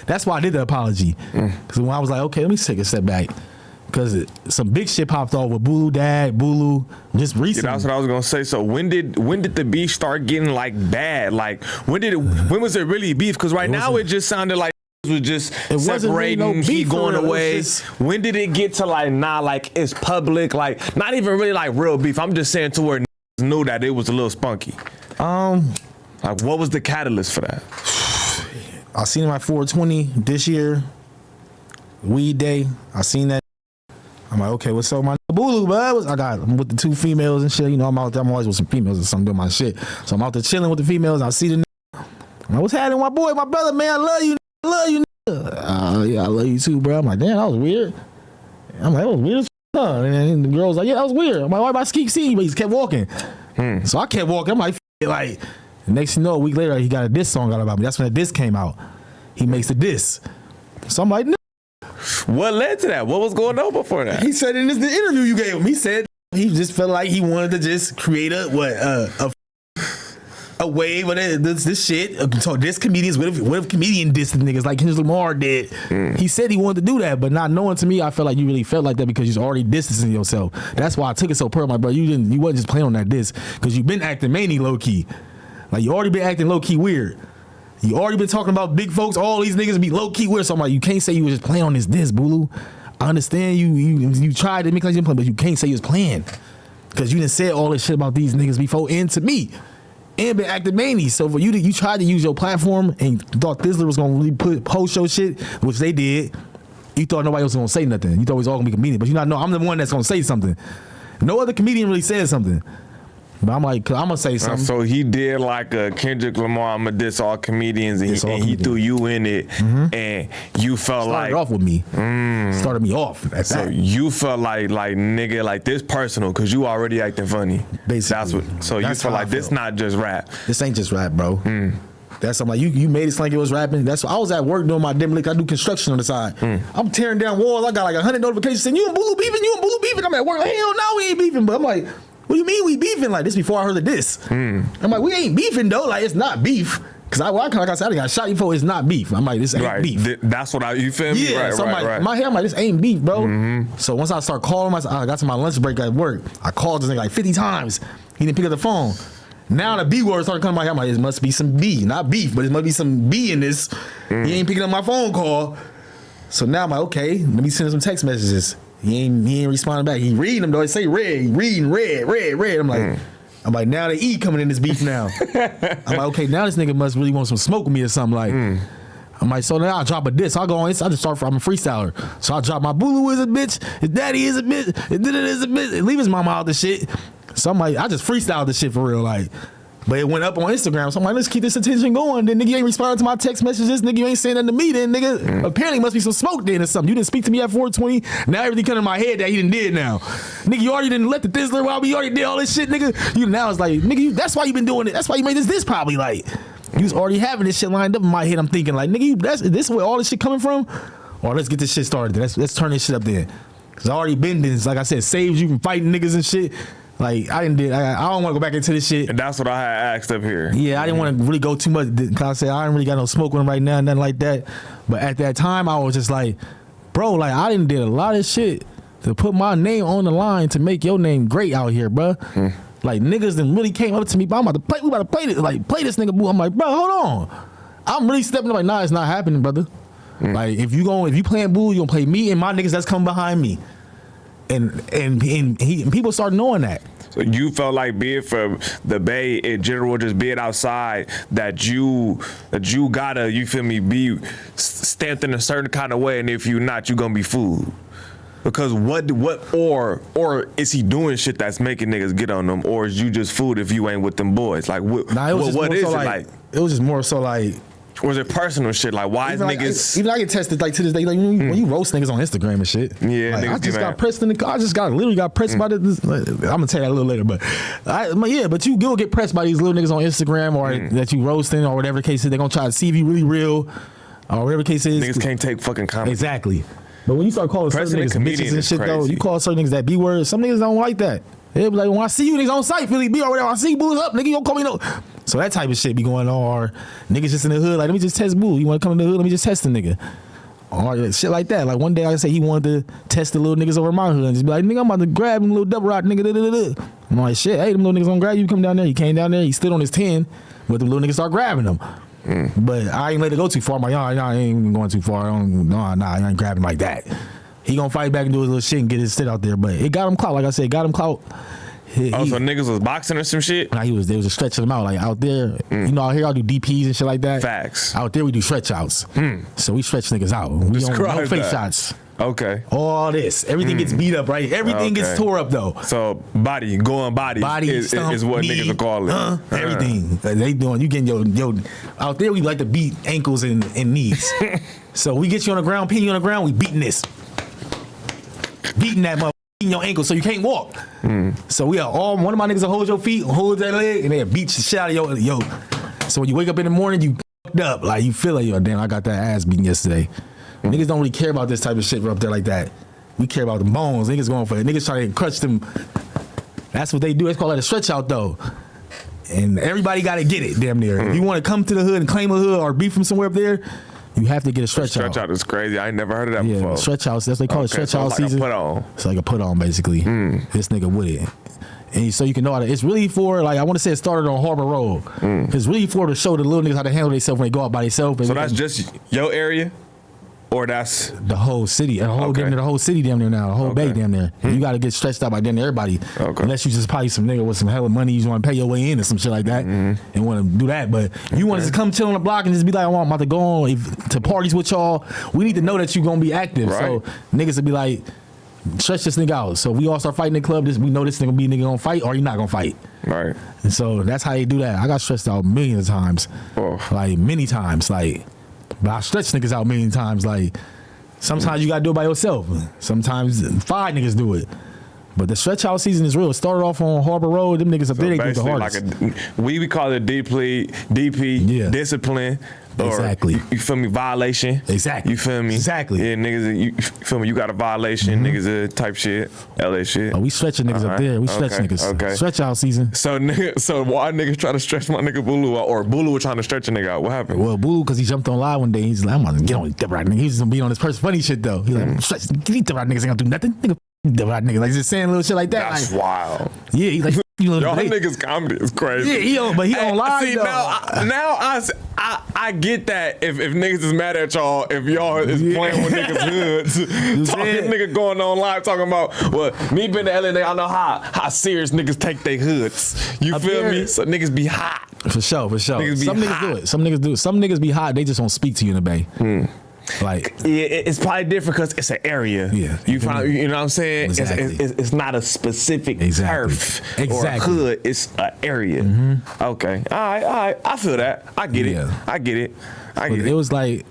That's why I did the apology. Because when I was like, okay, let me take a step back. Because some big shit popped off with Boolu Dad, Boolu, just recently. Yeah, that's what I was gonna say. So when did the beef start getting like bad? Like when was it really beef? Because right now it just sounded like it was just separating, really he going away. When did it get to like like it's public, like not even really like real beef? I'm just saying to where knew that it was a little spunky. Like what was the catalyst for that? I seen him at 420 this year, weed day. I seen that. I'm like, okay, what's up, my Boolu, bud? I'm with the 2 females and shit. You know, I'm out there. I'm always with some females or something doing my shit. So I'm out there chilling with the females. I see the I'm like, what's happening, my boy, my brother, man? I love you. I love you. Yeah, I love you too, bro. I'm like, damn, that was weird. I'm like, that was weird as huh? And the girl was like, yeah, that was weird. I'm like, why about keep seeing you? But he kept walking. So I kept walking. I'm like, the next thing you know, a week later, he got a diss song out about me. That's when the diss came out. He makes the diss. So I'm like, no. What led to that? What was going on before that? He said in the interview you gave him, he said he just felt like he wanted to just create a wave of this shit. So this comedians, what if comedian dissed niggas like Kendrick Lamar did? He said he wanted to do that, but not knowing to me, I felt like you really felt like that because you're already distancing yourself. That's why I took it so personal, my brother. You wasn't just playing on that diss because you've been acting mainly low key. Like you already been acting low key weird. You already been talking about big folks. All these niggas be low key weird. So I'm like, you can't say you was just playing on this Boolu. I understand you tried to make like you playing, but you can't say you was playing because you done said all this shit about these niggas before and to me and been acting mainly. So for you tried to use your platform and thought Thizzler was gonna really post your shit, which they did. You thought nobody else was gonna say nothing. You thought it was all gonna be comedian, but you not know I'm the one that's gonna say something. No other comedian really said something. But I'm like, I'm gonna say something. So he did like a Kendrick Lamar, I'm gonna diss all comedians, and he threw you in it, and you felt started off with me. Started me off. So you felt like nigga, like this personal, cause you already acting funny. Basically, you feel like this not just rap. This ain't just rap, bro. That's something like you made it like it was rapping. That's I was at work doing my dim lick. I do construction on the side. I'm tearing down walls. I got like 100 notifications saying you and Boolu beefing, you and Boolu beefing. I'm at work. Like, hell no, we ain't beefing. But I'm like, what do you mean we beefing? Like this before I heard of this. I'm like, we ain't beefing though. Like it's not beef. Cause like I said, I got shot before. It's not beef. I'm like, this ain't beef. That's what you feel me? Yeah. So in my head, I'm like, this ain't beef, bro. So once I start calling I got to my lunch break at work. I called this nigga like 50 times. He didn't pick up the phone. Now the B word started coming to my head. I'm like, it must be some B, not beef, but it must be some B in this. He ain't picking up my phone call. So now I'm like, okay, let me send him some text messages. He ain't responding back. He reading them though. It say red. He reading red. I'm like, now the E coming in this beef now. I'm like, okay, now this nigga must really want some smoke with me or something. Like, I'm like, so now I drop a diss. I go on. I just start. I'm a freestyler, so I drop my Boolu is a bitch. His daddy is a bitch. His did it is a bitch. Leave his mama out the shit. So I'm like, I just freestyled this shit for real, like. But it went up on Instagram, so I'm like, let's keep this attention going. Then nigga, you ain't responding to my text messages. Nigga, you ain't saying nothing to me. Then nigga, apparently must be some smoke then or something. You didn't speak to me at 420. Now everything coming in my head that he done did now. Nigga, you already didn't let the Thizzler while we already did all this shit, nigga. You now it's like, nigga, that's why you been doing it. That's why you made this probably like. You was already having this shit lined up in my head. I'm thinking like, nigga, this where all this shit coming from? Or let's get this shit started. Let's turn this shit up there. Cause I already been this, like I said, saves you from fighting niggas and shit. Like I don't want to go back into this shit. And that's what I had asked up here. Yeah, I didn't want to really go too much. Cause I said I ain't really got no smoke with him right now, nothing like that. But at that time, I was just like, bro, like I done did a lot of shit to put my name on the line to make your name great out here, bro. Like niggas then really came up to me, but we about to play this, like play this nigga. I'm like, bro, hold on. I'm really stepping up like, nah, it's not happening, brother. Like if you playing Boolu, you gonna play me and my niggas that's coming behind me. And people start knowing that. So you felt like being from the Bay in general, just being outside, that you gotta, you feel me, be stamped in a certain kind of way, and if you not, you gonna be fooled. Because or is he doing shit that's making niggas get on them, or is you just fooled if you ain't with them boys? Like what is it like? It was just more so like. Or is it personal shit? Like, why is niggas... Even I get tested, like, to this day, like, when you roast niggas on Instagram and shit. Yeah, like, I just got pressed in the car. I just literally got pressed by this. I'm going to tell you that a little later, but... but you go get pressed by these little niggas on Instagram or that you roasting or whatever the case is. They're going to try to see if you really real or whatever the case is. Niggas can't take fucking comments. Exactly. But when you start calling certain niggas bitches and shit, though, you call certain niggas that B-words, some niggas don't like that. They be like, when I see you niggas on site, Philly B or whatever, I see you booze up, nigga, you don't call me no... So that type of shit be going on. Or niggas just in the hood, like, let me just test Boolu. You want to come in the hood? Let me just test the nigga. Or shit like that. Like one day, like I said, he wanted to test the little niggas over my hood and just be like, nigga, I'm about to grab him, little double rock nigga. Da-da-da-da. I'm like, shit, hey, them little niggas gonna grab you. Come down there. He came down there. He stood on his 10, but the little niggas start grabbing him. But I ain't let it go too far. I'm like, y'all ain't even going too far. I ain't grabbing like that. He gonna fight back and do his little shit and get his shit out there. But it got him clout. Like I said, got him clout. So niggas was boxing or some shit? Nah, they was just stretching them out. Like out there, you know, out here I do DPs and shit like that. Facts. Out there we do stretch outs. So we stretch niggas out. We don't no face shots. Okay. All this. Everything gets beat up, right? Everything gets tore up though. So body is what knee, niggas are calling. Everything. They doing, you getting yo out there we like to beat ankles and knees. So we get you on the ground, pin you on the ground, we beating this. Beating that motherfucker. Your ankle so you can't walk. So we are all one of my niggas will hold your feet, hold that leg, and they'll beat the shit out of yo. So when you wake up in the morning, you fucked up. Like you feel like, yo, damn, I got that ass beaten yesterday. Niggas don't really care about this type of shit up there like that. We care about the bones. Niggas going for it. Niggas trying to crush them. That's what they do. They call it a stretch out though. And everybody gotta get it, damn near. If you want to come to the hood and claim a hood or be from somewhere up there, you have to get a stretch out. Stretch out is crazy. I ain't never heard of that before. Stretch outs. That's what they call it. Stretch out season. Like a put on. It's like a put on, basically. This nigga with it. And so you can know how to, it's really for, like, I want to say it started on Harbor Road. It's really for to show the little niggas how to handle themselves when they go out by themselves. So that's just your area? Or that's the whole city, damn near the whole city damn near now, the whole bay damn near. You got to get stretched out by damn near everybody, unless you just probably some nigga with some hella money, you want to pay your way in or some shit like that, and want to do that. But you want to come chill on the block and just be like, I'm about to go on to parties with y'all. We need to know that you gonna be active, so niggas will be like, stretch this nigga out. So we all start fighting in the club. We know this nigga be nigga gonna fight or he not gonna fight. Right. And so that's how you do that. I got stretched out millions of times, like many times, like. But I stretch niggas out many times, like. Sometimes you gotta do it by yourself. Sometimes 5 niggas do it. But the stretch out season is real. It started off on Harbor Road. Them niggas up there, they do the hardest. Like we call it DP, discipline. Exactly. You feel me? Violation. Exactly. You feel me? Exactly. Yeah, niggas, you feel me? You got a violation, niggas type shit, LA shit. Oh, we stretching niggas up there. We stretch niggas. Okay. Stretch out season. So why niggas try to stretch my nigga Boolu out, or Boolu was trying to stretch a nigga out? What happened? Well, Boolu, because he jumped on live one day. He's like, I'm gonna get on the right nigga. He's gonna be on this person funny shit though. He's like, stretch, these right niggas ain't gonna do nothing. Nigga, right nigga. Like just saying little shit like that. That's like, wild. Yeah, he's like, y'all niggas comedy is crazy. Yeah, but he on live see, though. Now I get that if niggas is mad at y'all, if y'all is playing with niggas hoods, talking nigga going on live talking about, well, me being the LA nigga, I know how serious niggas take their hoods. You feel me? So niggas be hot. For sure. Niggas Some niggas do it. Some niggas do it. Some niggas be hot. They just don't speak to you in the bay. Like it's probably different because it's an area. Yeah, you know what I'm saying? Exactly. It's not a specific turf or a hood. It's an area. Okay, all right. I feel that. I get it. I get it. It was like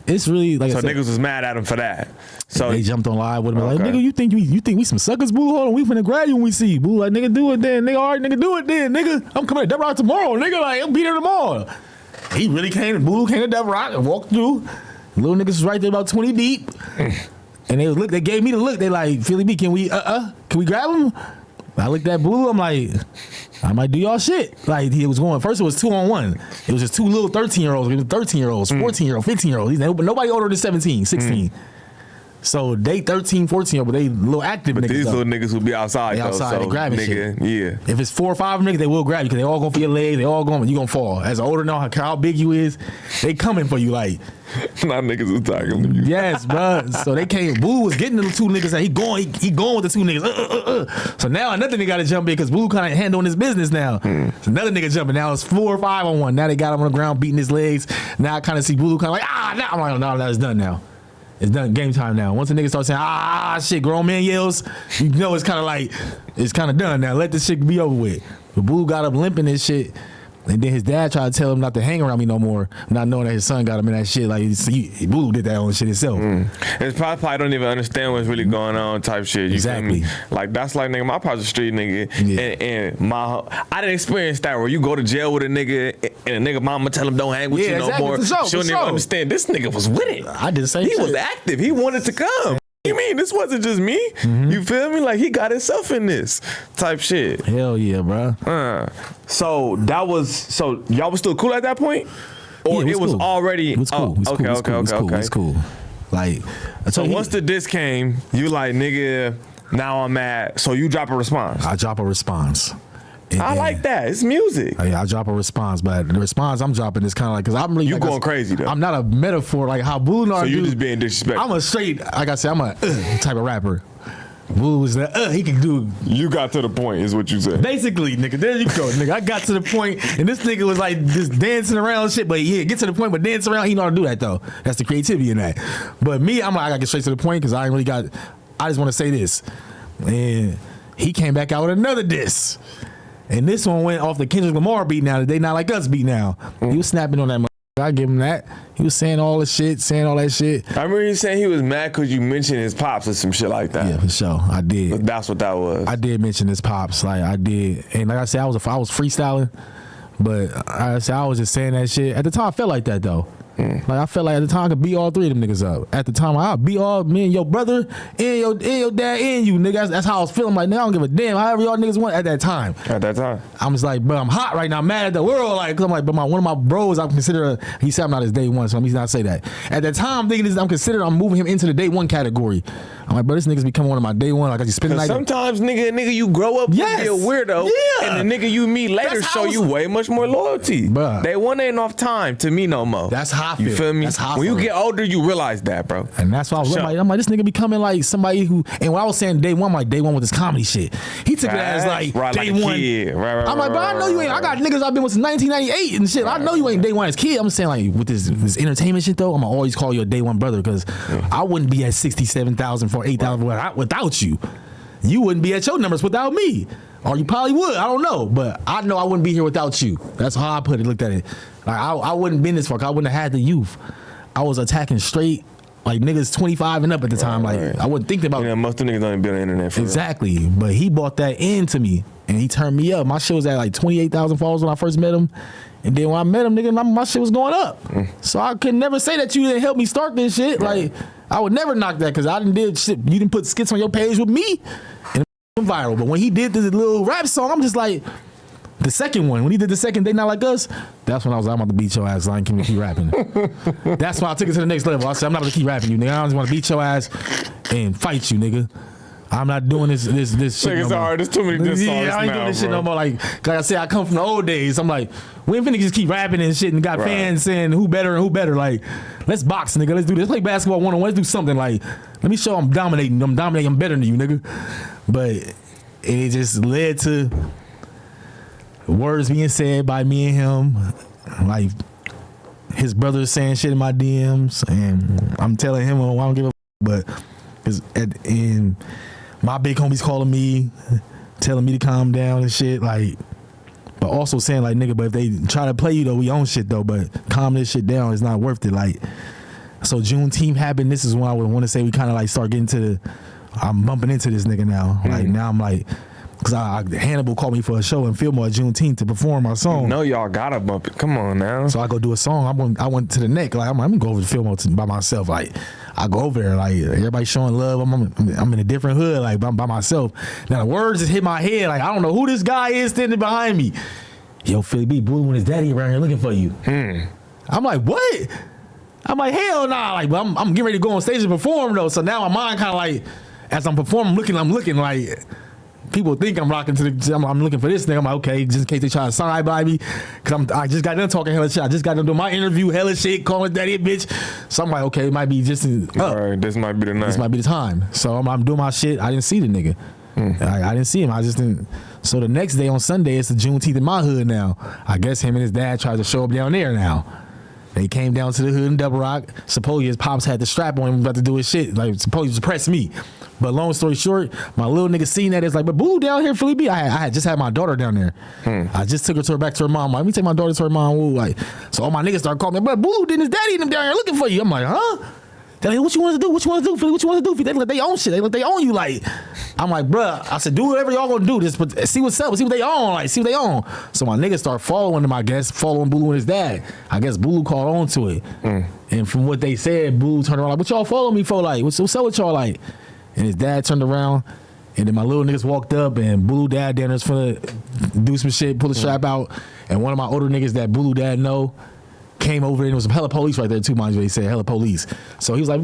it's really like so. Niggas was mad at him for that. So they jumped on live with him like, nigga, you think we some suckers, Boo? Hold on, we finna grab you when we see you. Boo like, nigga, do it then, nigga. All right, nigga, do it then, nigga. I'm coming to Death Rock tomorrow, nigga. Like I'm be there tomorrow. He really came. Boo came to Death Rock and walked through. Little niggas was right there about 20 deep. And they gave me the look. They like, Philly B, can we grab him? I looked at Boolu, I'm like, I might do y'all shit. Like he was going, first it was 2-on-1. It was just 2 little 13-year-olds, 13-year-olds, 14-year-olds, 15-year-olds. But nobody older than 17, 16. So they 13, 14, but they little active but niggas. These though. little niggas who be outside, they outside, so they grabbing nigga, shit. Yeah. If it's 4 or 5 niggas, they will grab you because they all going for your leg. They all going, you gonna fall. As an older now, how big you is, they coming for you like. Now niggas is talking you. Yes, bro. So they came. Boo was getting the 2 niggas. He going with the 2 niggas. So now another nigga got to jump in because Boo kind of handling his business now. So another nigga jumping. Now it's 4 or 5 on 1. Now they got him on the ground beating his legs. Now I kind of see Boo kind of like now I'm like no, it's done now. It's done. Game time now. Once a nigga starts saying shit, grown man yells, you know it's kind of like it's kind of done now. Let this shit be over with. But Boo got up limping this shit. And then his dad tried to tell him not to hang around me no more, not knowing that his son got him in that shit. Like, Boolu did that on shit himself. It's probably don't even understand what's really going on type shit. You exactly. Feel me? Like, that's like, nigga, my part of the street, nigga. Yeah. And I didn't experience that where you go to jail with a nigga and a nigga mama tell him don't hang with you no more. She don't even understand. This nigga was with it. I did the same shit. He was active. He wanted to come. You mean this wasn't just me? You feel me? Like he got himself in this type shit. Hell yeah, bro. So y'all was still cool at that point, or Yeah, it was cool. already? It was cool. It's cool. Like, So once the diss came, you like, nigga, now I'm mad. So you drop a response. I drop a response. And I like that. It's music. I drop a response, but the response I'm dropping is kind of like, because I'm really You like, going crazy though. I'm not a metaphor like how Boolu So you do. just being disrespectful. I'm a straight, like I said, I'm a type of rapper. Boolu was that he can do. You got to the point, is what you said. Basically, nigga, there you go, nigga. I got to the point, and this nigga was like just dancing around and shit. But yeah, get to the point, but dance around, he know how to do that though. That's the creativity in that. But me, I'm like, I gotta get straight to the point because I ain't really got. I just want to say this, and he came back out with another diss, and this one went off the Kendrick Lamar beat. Now They Not Like Us beat. Now he was snapping on that. I give him that. He was saying all the shit, saying all that shit. I remember you saying he was mad because you mentioned his pops or some shit like that. Yeah, for sure. I did. But that's what that was. I did mention his pops. Like I did. And like I said, I was freestyling. But I was just saying that shit. At the time, I felt like that though. Like I felt like at the time I could beat all three of them niggas up. At the time, I beat all me and your brother and your dad and you, nigga. That's how I was feeling. Like, nigga, I don't give a damn. However y'all niggas want at that time. At that time, I'm just like, bro, I'm hot right now. I'm mad at the world. Like, 'cause I'm like, but one of my bros, I consider. He said I'm not his day one, so let me not say that. At that time, I'm thinking I'm moving him into the day one category. I'm like, bro, this nigga's becoming one of my day one. Like I just spend the night. Sometimes, nigga, you grow up Yes. to be a weirdo, Yeah. and the nigga you meet later That's how show I you was- way much more loyalty. Bruh. Day one ain't enough time to me no more. That's how I You feel. feel me? That's how I When you feel. get older, you realize that, bro. And that's why I was Sure. I'm like, this nigga becoming like somebody who. And when I was saying day one, I'm like day one with this comedy shit. He took it as like Right, day like a one. kid. Right, I'm like, but I know you ain't. I got niggas I've been with since 1998 and shit. I know you ain't day one as kid. I'm saying like with this entertainment shit though, I'm gonna always call you a day one brother because I wouldn't be at 67,000 for 8,000 without you. You wouldn't be at your numbers without me. Or you probably would. I don't know. But I know I wouldn't be here without you. That's how I looked at it. Like I wouldn't been this far. I wouldn't have had the youth. I was attacking straight like niggas 25 and up at the time. Like I wasn't thinking about most of the niggas don't even be on the internet for exactly. But he brought that into me and he turned me up. My shit was at like 28,000 followers when I first met him. And then when I met him, nigga, my shit was going up. So I could never say that you didn't help me start this shit. Like I would never knock that because I didn't did shit. You didn't put skits on your page with me. And it went viral. But when he did this little rap song, I'm just like, the second one, when he did the second They Not Like Us, that's when I was like, I'm about to beat your ass. I ain't gonna keep rapping. That's why I took it to the next level. I said, I'm not gonna keep rapping you, nigga. I just want to beat your ass and fight you, nigga. I'm not doing this shit. Niggas no hard. There's too many diss songs I ain't now, doing this shit bro. no more. Like I said, I come from the old days. I'm like, we ain't finna just keep rapping and shit and got fans saying who better and who better. Like, let's box, nigga. Let's do this. Let's play basketball one-on-one. Let's do something. Like, let me show I'm dominating. I'm better than you, nigga. But it just led to words being said by me and him, like his brother saying shit in my DMs, and I'm telling him, well, I don't give a but and my big homies calling me, telling me to calm down and shit, like, but also saying like, nigga, but if they try to play you though, we own shit though, but calm this shit down, it's not worth it. Like, so Juneteenth happened. This is when I would want to say we kind of like start getting to the, I'm bumping into this nigga now. Like now I'm like, because Hannibal called me for a show in Fillmore at Juneteenth to perform my song. No, y'all gotta bump it. Come on now. So I go do a song. I went to the neck. Like I'm gonna go over to Fillmore by myself. Like I go over there. Like everybody showing love. I'm in a different hood. Like I'm by myself. Now the words just hit my head. Like I don't know who this guy is standing behind me. Yo, Philly B, Boolu and his daddy around here looking for you. I'm like, what? I'm like, hell nah. Like, but I'm getting ready to go on stage and perform though. So now my mind kind of like, as I'm performing, I'm looking like. People think I'm rocking to the. I'm looking for this thing. I'm like, okay, just in case they try to side by me, because I just got done talking hella shit. I just got done doing my interview, hella shit, calling daddy a bitch. So I'm like, okay, it might be just. All right, this might be the night. This might be the time. So I'm doing my shit. I didn't see the nigga. I didn't see him. I just didn't. So the next day on Sunday, it's the Juneteenth in my hood now. I guess him and his dad tried to show up down there now. They came down to the hood in Double Rock. Supposedly his pops had the strap on him about to do his shit. Like, supposedly to press me. But long story short, my little nigga seen that. It's like, but Boolu down here, Philly B. I had just had my daughter down there. I just took her back to her mom. Like, let me take my daughter to her mom. Ooh, like, so all my niggas started calling me, but Boolu did his daddy and them down here looking for you. I'm like, huh? They're like, what you want to do? What you want to do, Philly? What you want to do? They let they own shit. They let they own you. Like, I'm like, bruh. I said, do whatever y'all gonna do. Just see what's up. See what they own. Like, see what they own. So my niggas start following them. I guess following Boolu and his dad. I guess Boolu caught on to it. And from what they said, Boolu turned around like, what y'all follow me for? Like, what's up with y'all? Like, and his dad turned around. And then my little niggas walked up, and Boolu dad down there was finna do some shit, pull the strap out. And one of my older niggas that Boolu dad know came over, and there was some hella police right there too, mind you. They said hella police. So he was like,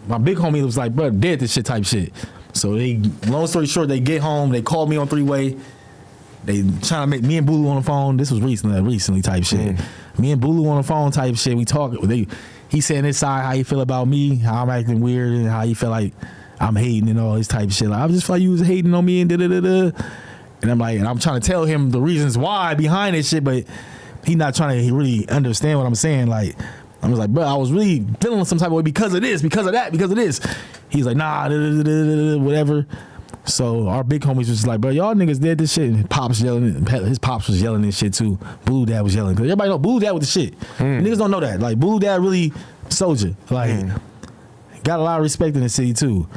my big homie was like, bro, dead this shit type shit. So they, long story short, they get home, they called me on 3-way. They trying to make me and Boolu on the phone. This was recently type shit. Me and Boolu on the phone type shit. We talk. He saying his side, how he feel about me, how I'm acting weird, and how he feel like I'm hating and all this type of shit. Like, I just feel like you was hating on me and da-da-da-da. And I'm like, and I'm trying to tell him the reasons why behind this shit, but he not trying to really understand what I'm saying. Like, I was like, bro, I was really feeling some type of way because of this, because of that, because of this. He's like, nah, whatever. So our big homies was just like, bro, y'all niggas did this shit. And Pops yelling, his Pops was yelling and shit too. Boolu dad was yelling. Cause everybody know Boolu dad with the shit. Niggas don't know that. Like, Boolu dad really soldier. Like, got a lot of respect in the city too.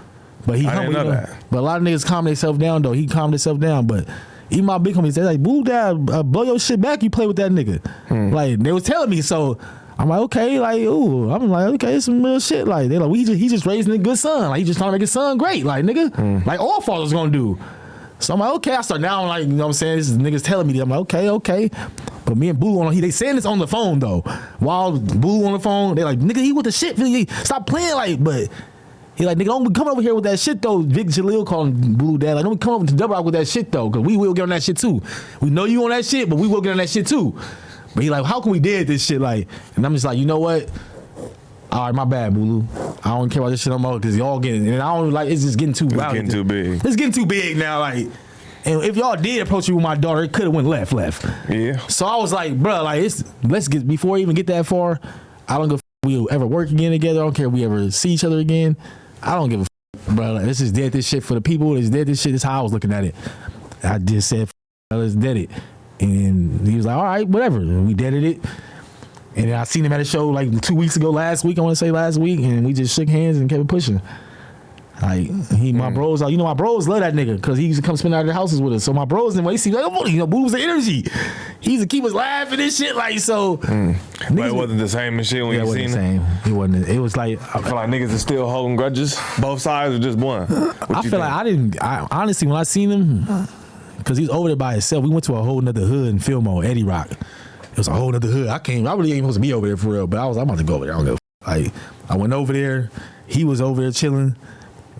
But he I didn't know that. But a lot of niggas calm themselves down though. He calmed himself down. But even my big homies, they like, Boolu dad, blow your shit back. You play with that nigga. Like, they was telling me. So I'm like, okay, like, ooh. I'm like, okay, it's some real shit. Like, they like, well, he just raising a good son. Like, he just trying to make his son great. Like, nigga, like all fathers gonna do. So I'm like, okay. I start now, like, you know what I'm saying? This is niggas telling me that. I'm like, okay. But me and Boolu they saying this on the phone though. While Boolu on the phone, they like, nigga, he with the shit. Stop playing, like, but. He like, nigga, don't be coming over here with that shit though. Vic Jalil calling Boolu dad, like, don't be coming over to Double Rock with that shit though, cause we will get on that shit too. We know you on that shit, but we will get on that shit too. But he like, how can we did this shit? Like, and I'm just like, you know what? All right, my bad, Boolu. I don't care about this shit no more, cause y'all getting, and I don't like, it's just getting too loud. It's getting too big. It's getting too big now, like. And if y'all did approach me with my daughter, it could have went left. Yeah. So I was like, bro, like, let's get, before we even get that far, I don't give a f we'll ever work again together. I don't care if we ever see each other again. I don't give a f, bro. Like, this is dead this shit for the people. It's dead this shit. This is how I was looking at it. I just said, let's dead it. And he was like, all right, whatever. And we deaded it. And then I seen him at a show like 2 weeks ago, last week, and we just shook hands and kept it pushing. Like, my bros, like, you know, my bros love that nigga because he used to come spend out of their houses with us. So my bros, and when he see, like, oh, you know, Boolu's the energy. He used to keep us laughing and shit, like, so. But it wasn't the same and shit when you seen him? It wasn't. It was like. I feel like niggas are still holding grudges, both sides or just one? I feel like honestly, when I seen him, because he's over there by himself, we went to a whole nother hood in Fillmore, Eddie Rock. It was a whole nother hood. I really ain't supposed to be over there for real, but I'm about to go over there. I don't give a f. Like, I went over there. He was over there chilling.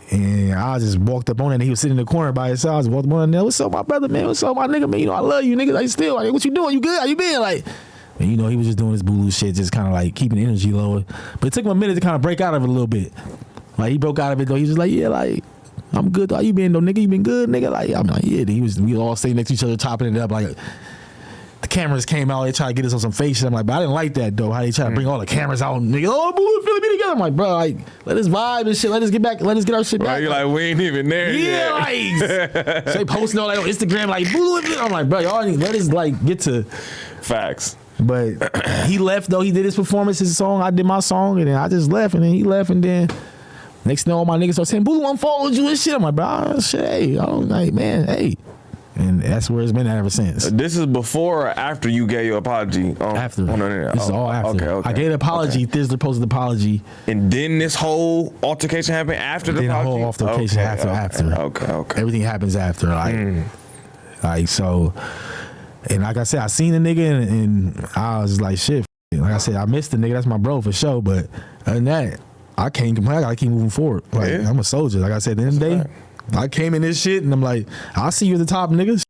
And I just walked up on it, and he was sitting in the corner by himself. I just walked up on there. What's up, my brother, man? What's up, my nigga, man? You know, I love you, nigga. Like, still, like, what you doing? You good? How you been? Like, and you know, he was just doing his Boolu shit, just kind of like keeping the energy lower. But it took him a minute to kind of break out of it a little bit. Like, he broke out of it, though. He was just like, yeah, like, I'm good, though. How you been, though, nigga? You been good, nigga? Like, I'm like, yeah. We all staying next to each other, chopping it up. Like, the cameras came out, they tried to get us on some fake shit. I'm like, but I didn't like that, though. How they try to bring all the cameras out, nigga. Oh, Boolu, Philly, be together. I'm like, bro, like, let us vibe and shit. Let us get our shit back. Right, you're like, we ain't even there yet. Like, so they posting all that on Instagram, like, Boolu. I'm like, bro, y'all let us, like, get to. Facts. But he left, though. He did his performance, his song. I did my song, and then I just left, and then he left, and then next thing all my niggas start saying, Boolu unfollowed you and shit. I'm like, bro, shit, hey, I don't, like, man, hey. And that's where it's been ever since. This is before or after you gave your apology? After. This is all after. Okay. I gave an apology. Okay. Thizzler posted the apology. And then this whole altercation happened after the apology? The whole altercation after. Okay. Everything happens after. Like, so. And like I said, I seen the nigga and I was like, shit. Like I said, I missed the nigga. That's my bro for sure. But other than that, I can't complain. I gotta keep moving forward. Like, I'm a soldier. Like I said, at the end of the day, right. I came in this shit and I'm like, I'll see you at the top, niggas.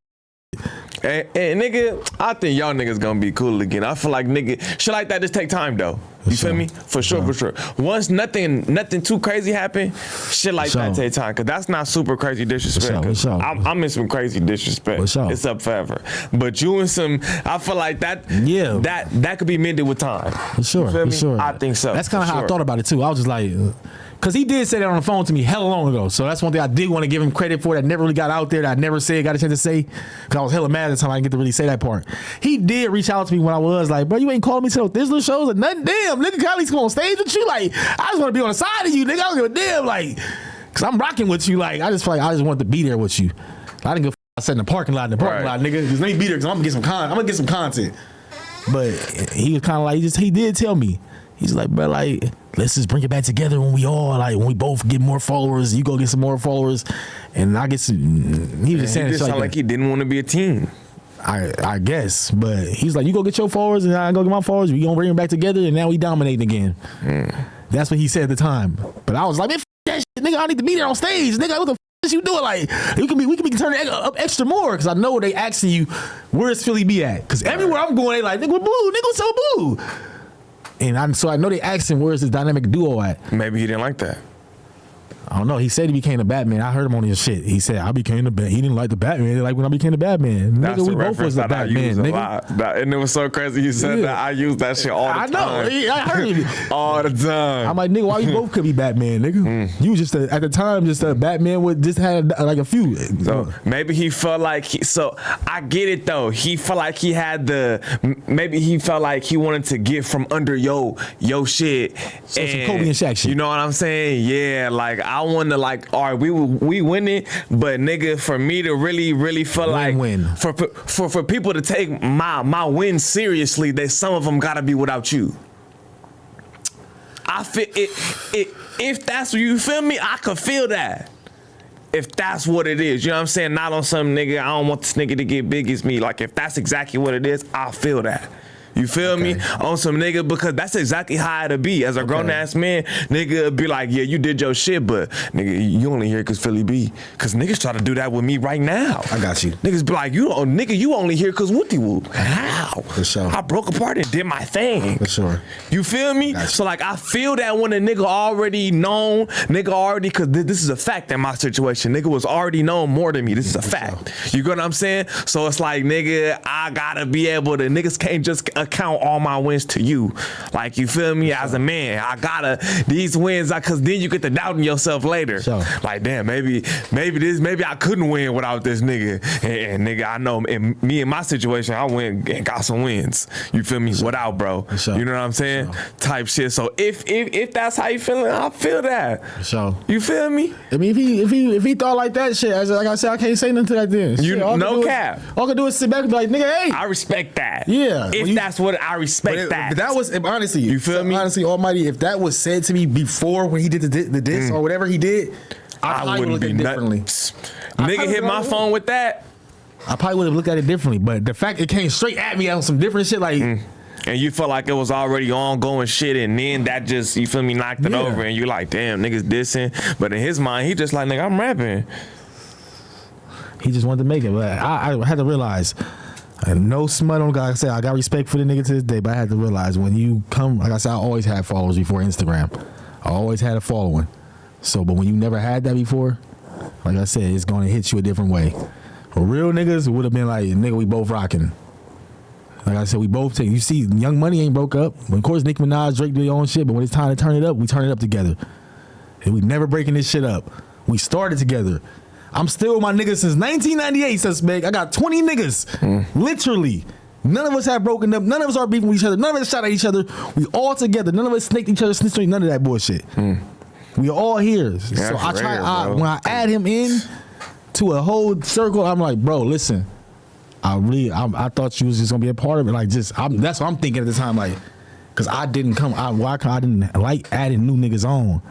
Hey, nigga, I think y'all niggas gonna be cool again. I feel like nigga, shit like that just take time though. You feel me? For sure. Once nothing too crazy happen, shit like that take time. Cause that's not super crazy disrespect. I'm in some crazy disrespect. It's up forever. But you and some, I feel like that that could be mended with time. For sure. I think so. That's kind of how I thought about it too. I was just like, Because he did say that on the phone to me hella long ago. So that's one thing I did want to give him credit for that never really got out there, that I never said, got a chance to say. Because I was hella mad at the time I didn't get to really say that part. He did reach out to me when I was like, bro, you ain't calling me to those Thizzler shows or nothing. Damn, nigga, can I at least come on stage with you? Like, I just want to be on the side of you, nigga. I don't give a damn. Like, because I'm rocking with you. Like, I just feel like I just wanted to be there with you. I didn't give I sat in the parking lot, nigga. Just let me be there because I'm gonna get some content. But he was kind of like, he did tell me. He's like, bro, like, let's just bring it back together when we both get more followers. You go get some more followers, and I get some. He was just saying it sounded like he didn't want to be a team. I guess, but he's like, you go get your followers, and I go get my followers. We gonna bring them back together, and now we dominating again. That's what he said at the time. But I was like, man, that shit, nigga, I need to be there on stage, nigga. What the is you doing? Like, we can be turning up extra more because I know they asking you where's Philly be at. Because everywhere I'm going, they like, nigga, with Boolu, nigga, so Boolu. And so I know they asking where's this dynamic duo at. Maybe he didn't like that. I don't know. He said he became the Batman. I heard him on his shit. He said I became the Batman. He didn't like the Batman. He like when I became the Batman. That's nigga, we both was the Batman, nigga. And it was so crazy you said that. I used that shit all the time. I know. I heard it. All the time. I'm like, nigga, why you both could be Batman, nigga? You just at the time just a Batman with just had like a few. So maybe he felt like so I get it though. He felt like he had maybe he felt like he wanted to get from under yo shit. So some Kobe and Shaq shit. You know what I'm saying? Yeah, like I want to like. All right, we winning, but nigga, for me to really feel like for people to take my win seriously, that some of them gotta be without you. I feel it if that's what you feel me, I could feel that. If that's what it is, you know what I'm saying? Not on some nigga, I don't want this nigga to get big as me. Like if that's exactly what it is, I feel that. You feel me? On some nigga, because that's exactly how it'll be. As a grown-ass man, nigga be like, yeah, you did your shit, but nigga, you only here because Philly B. Because niggas try to do that with me right now. I got you. Niggas be like, you only here because Wooty Whoop. How? For sure. I broke apart and did my thing. For sure. You feel me? So like, I feel that when a nigga already known, because this is a fact in my situation. Nigga was already known more than me. This is a fact. You get what I'm saying? So it's like, nigga, I gotta be able to, niggas can't just account all my wins to you. Like, you feel me? As a man, I gotta, these wins, because then you get to doubting yourself later. Sure. Like, damn, maybe I couldn't win without this nigga. And nigga, I know in my situation, I went and got some wins. You feel me? Sure. Without, bro. Sure. You know what I'm saying? Sure. Type shit. So if that's how you feeling, I feel that. Sure. You feel me? I mean, if he thought like that shit, like I said, I can't say nothing to that then. You no cap. All I can do is sit back and be like, nigga, hey. I respect that. Yeah. If that's what I respect that. If that was honestly, you feel me? Honestly, Almighty, if that was said to me before when he did the diss or whatever he did, I wouldn't look at it differently. Nigga hit my phone with that. I probably would have looked at it differently, but the fact it came straight at me on some different shit, like. And you felt like it was already ongoing shit, and then that just, you feel me, knocked it over, and you like, damn, niggas dissing. But in his mind, he just like, nigga, I'm rapping. He just wanted to make it, but I had to realize. No smut on God. Like I said, I got respect for the nigga to this day, but I had to realize when you come, like I said, I always had followers before Instagram. I always had a following. So, but when you never had that before, like I said, it's going to hit you a different way. For real niggas, it would have been like, nigga, we both rocking. Like I said, we both take. You see, Young Money ain't broke up. Of course, Nicki Minaj, Drake do their own shit, but when it's time to turn it up, we turn it up together. And we never breaking this shit up. We started together. I'm still with my niggas since 1998, suspect. I got 20 niggas. Literally. None of us have broken up. None of us are beefing with each other. None of us shot at each other. We all together. None of us snaked each other, snitched on none of that bullshit. We are all here. So I try, when I add him in to a whole circle, I'm like, bro, listen. I thought you was just gonna be a part of it. Like, that's what I'm thinking at the time. Like, cause I didn't like adding new niggas on.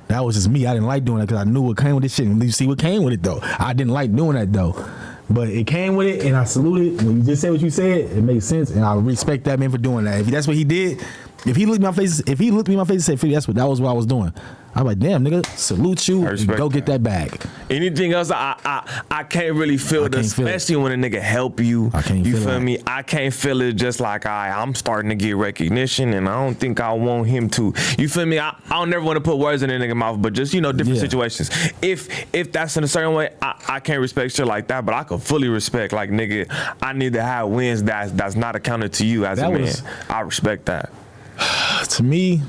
That was just me. I didn't like doing that because I knew what came with this shit. And you see what came with it though. I didn't like doing that though. But it came with it, and I salute it. When you just said what you said, it makes sense, and I respect that man for doing that. If that's what he did, if he looked me in my face and said, that was what I was doing, I'm like, damn, nigga, salute you and go get that bag. Anything else, I can't really feel it, especially when a nigga help you. You feel me? I can't feel it just like I'm starting to get recognition, and I don't think I want him to. You feel me? I don't never want to put words in a nigga mouth, but just, different situations. If that's in a certain way, I can't respect shit like that, but I can fully respect, like, nigga, I need to have wins that's not accounted to you as a man. I respect that. To me,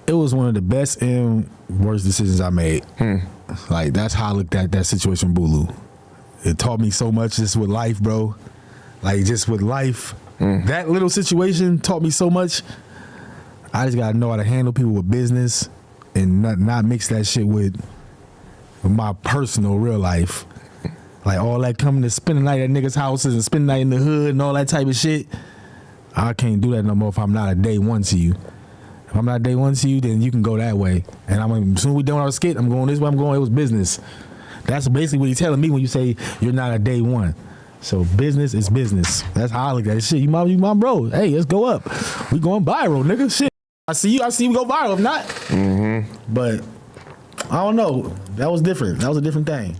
It was one of the best and worst decisions I made. Like, that's how I looked at that situation with Boolu. It taught me so much just with life, bro. Like, just with life. That little situation taught me so much. I just gotta know how to handle people with business and not mix that shit with my personal real life. Like, all that coming to spend the night at niggas' houses and spend the night in the hood and all that type of shit. I can't do that no more if I'm not a day one to you. If I'm not day one to you, then you can go that way. And as soon as we done with our skit, I'm going this way, I'm going, it was business. That's basically what you're telling me when you say you're not a day one. So business is business. That's how I look at it. Shit, you my bro. Hey, let's go up. We going viral, nigga. Shit. I see you go viral. If not. But I don't know. That was different. That was a different thing.